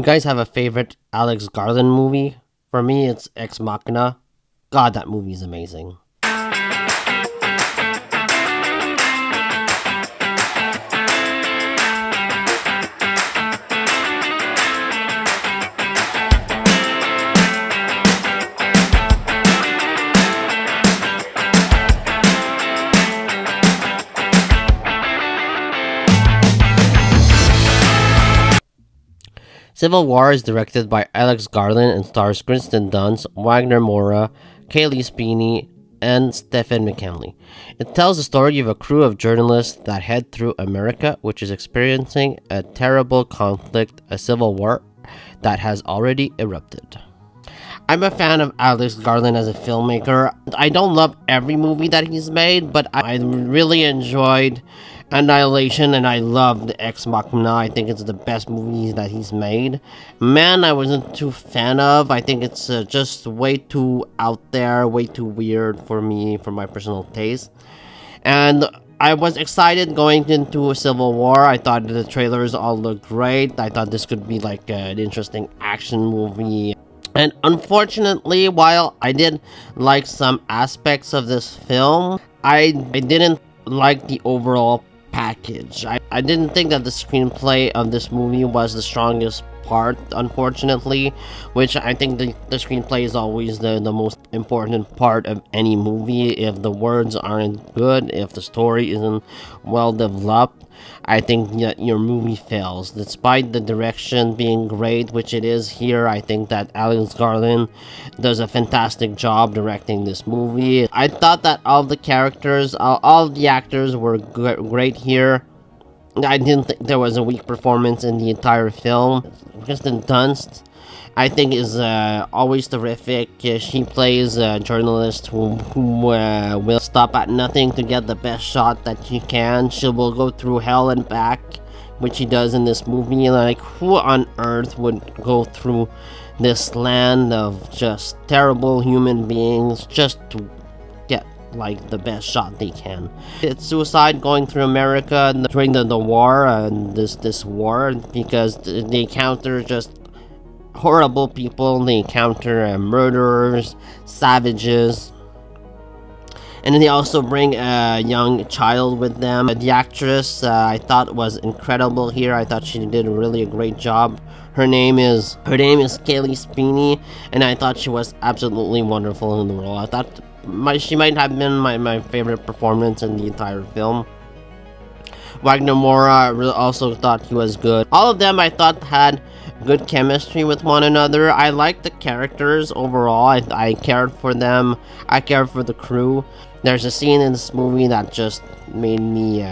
You guys have a favorite Alex Garland movie? For me, it's Ex Machina. God, that movie is amazing. Civil War is directed by Alex Garland and stars Kristen Dunst, Wagner Moura, Kaylee Spiney, and Stephen McKinley. It tells the story of a crew of journalists that head through America, which is experiencing a terrible conflict, a civil war that has already erupted. I'm a fan of Alex Garland as a filmmaker. I don't love every movie that he's made, but I really enjoyed Annihilation and I loved Ex Machina. I think it's the best movie that he's made. Man, I wasn't too fan of. I think it's just way too out there, way too weird for me, for my personal taste. And I was excited going into a Civil War. I thought the trailers all looked great. I thought this could be like an interesting action movie. And unfortunately, while I did like some aspects of this film, I didn't like the overall package. I didn't think that the screenplay of this movie was the strongest part, unfortunately, which I think the screenplay is always the most important part of any movie. If the words aren't good, if the story isn't well developed, I think that your movie fails. Despite the direction being great, which it is here, I think that Alex Garland does a fantastic job directing this movie. I thought that all the characters, all the actors were great here. I didn't think there was a weak performance in the entire film. Kristen Dunst, I think, is always terrific. She plays a journalist who will stop at nothing to get the best shot that she can. She will go through hell and back, which she does in this movie. Like, who on earth would go through this land of just terrible human beings just to get like the best shot they can? It's suicide going through America during the war and this war, because they encounter just horrible people. They encounter murderers, savages, and then they also bring a young child with them. The actress, I thought, was incredible here. I thought she did really a great job. Her name is Kaylee Spiney, and I thought she was absolutely wonderful in the role. I thought she might have been my favorite performance in the entire film. Wagner Moura, I also thought he was good. All of them, I thought, had good chemistry with one another. I liked the characters overall. I cared for them. I cared for the crew. There's a scene in this movie that just made me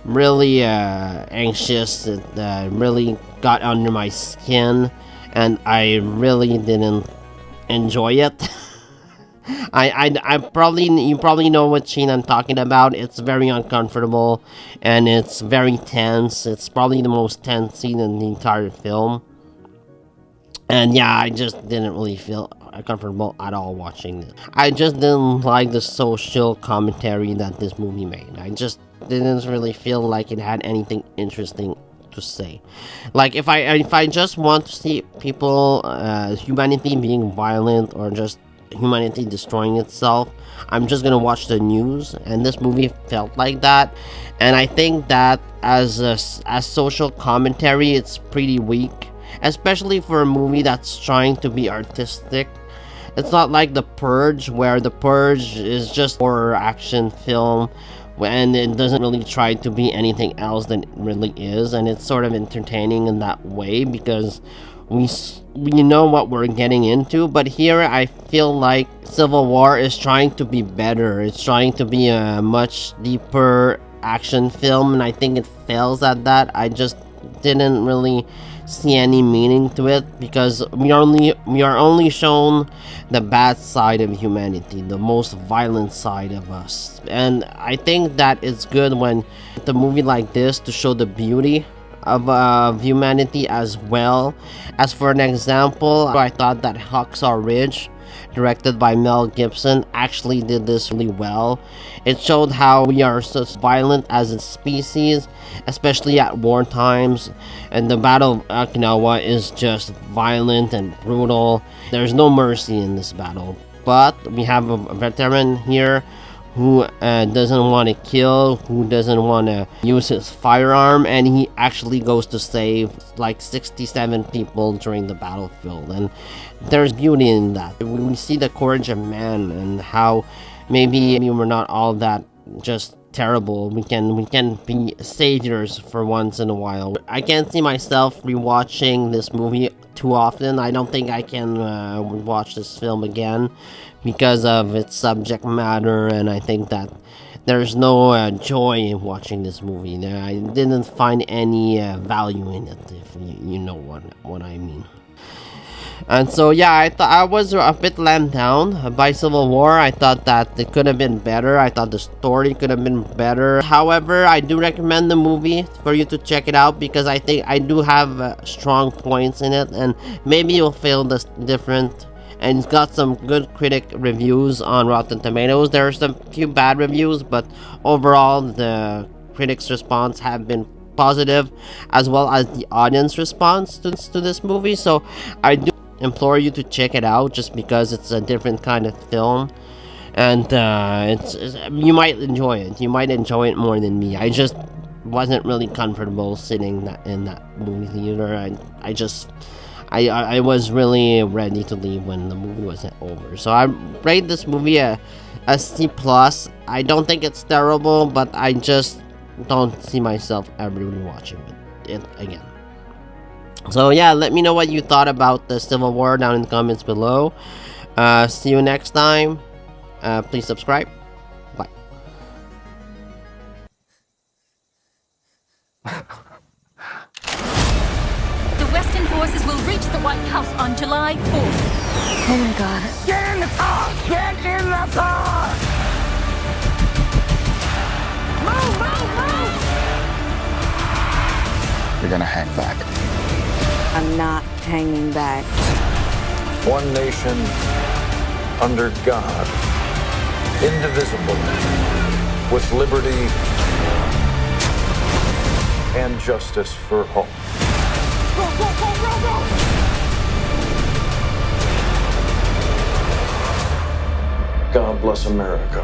really anxious. It really got under my skin, and I really didn't enjoy it. You probably know what scene I'm talking about. It's very uncomfortable and it's very tense. It's probably the most tense scene in the entire film. And yeah, I just didn't really feel comfortable at all watching it. I just didn't like the social commentary that this movie made. I just didn't really feel like it had anything interesting to say. Like, if I just want to see people, humanity being violent or just humanity destroying itself, I'm just gonna watch the news, and this movie felt like that. And I think that as social commentary, it's pretty weak, especially for a movie that's trying to be artistic. It's not like The Purge, where The Purge is just horror action film and it doesn't really try to be anything else than it really is, and it's sort of entertaining in that way because we know what we're getting into. But here I feel like Civil War is trying to be better. It's trying to be a much deeper action film, and I think it fails at that. I just didn't really see any meaning to it because we are only shown the bad side of humanity, the most violent side of us. And I think that it's good when the movie like this to show the beauty of humanity as well. As for an example, I thought that Hacksaw Ridge, directed by Mel Gibson, actually did this really well. It showed how we are so violent as a species, especially at war times, and the Battle of Okinawa is just violent and brutal. There's no mercy in this battle, but we have a veteran here who doesn't want to kill, who doesn't want to use his firearm, and he actually goes to save like 67 people during the battlefield. And there's beauty in that. We see the courage of man and how maybe we're not all that just terrible. We can be saviors for once in a while. I can't see myself rewatching this movie too often. I don't think I can watch this film again because of its subject matter, and I think that there's no joy in watching this movie. I didn't find any value in it, if you know what I mean. And so yeah, I thought I was a bit let down by Civil War. I thought that it could have been better. I thought the story could have been better. However, I do recommend the movie for you to check it out because I think I do have strong points in it, and maybe you'll feel this different. And it's got some good critic reviews on Rotten Tomatoes. There are some few bad reviews, but overall the critics' response have been positive, as well as the audience response to this movie. So I do implore you to check it out just because it's a different kind of film, and it's you might enjoy it. You might enjoy it more than me. I just wasn't really comfortable sitting in that movie theater. I was really ready to leave when the movie was over. So I rate this movie a C plus. I don't think it's terrible, but I just don't see myself ever really watching it again. So yeah, let me know what you thought about the Civil War down in the comments below. See you next time. Please subscribe. Bye. The Western forces will reach the White House on July 4th. Oh my God. Get in the car! Get in the car! Move, move, move! You're gonna hang back. I'm not hanging back. One nation, under God, indivisible, with liberty and justice for all. Go, go, go, go, go! God bless America.